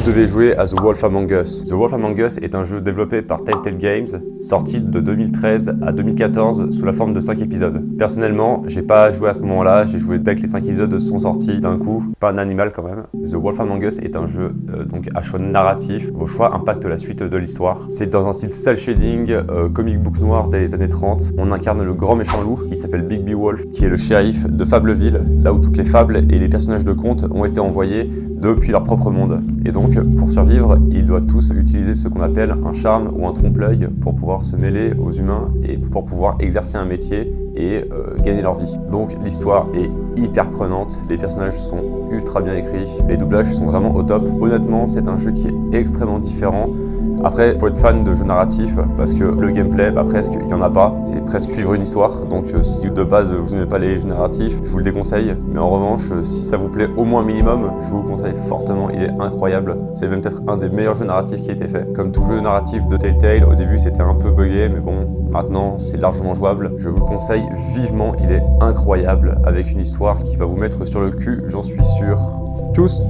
devez jouer à The Wolf Among Us. The Wolf Among Us est un jeu développé par Telltale Games, sorti de 2013 à 2014 sous la forme de 5 épisodes. Personnellement, j'ai pas joué à ce moment-là, j'ai joué dès que les 5 épisodes sont sortis d'un coup, pas un animal quand même. The Wolf Among Us est un jeu donc à choix narratif, vos choix impactent la suite de l'histoire. C'est dans un style cel shading, comic book noir des années 30. On incarne le grand méchant loup qui s'appelle Big B Wolf, qui est le shérif de Fableville, là où toutes les fables et les personnages de contes ont été envoyés depuis leur propre monde. Et donc, pour survivre, ils doivent tous utiliser ce qu'on appelle un charme ou un trompe-l'œil pour pouvoir se mêler aux humains et pour pouvoir exercer un métier et gagner leur vie. Donc l'histoire est hyper prenante, les personnages sont ultra bien écrits, les doublages sont vraiment au top. Honnêtement, c'est un jeu qui est extrêmement différent. Après, faut être fan de jeux narratifs parce que le gameplay, presque, il n'y en a pas. C'est presque suivre une histoire. Donc si de base vous n'aimez pas les jeux narratifs, je vous le déconseille. Mais en revanche, si ça vous plaît au moins minimum, je vous le conseille fortement. Il est incroyable. C'est même peut-être un des meilleurs jeux narratifs qui a été fait. Comme tout jeu narratif de Telltale, au début c'était un peu buggé, mais bon, maintenant c'est largement jouable. Je vous le conseille vivement. Il est incroyable avec une histoire qui va vous mettre sur le cul, j'en suis sûr. Tchuss!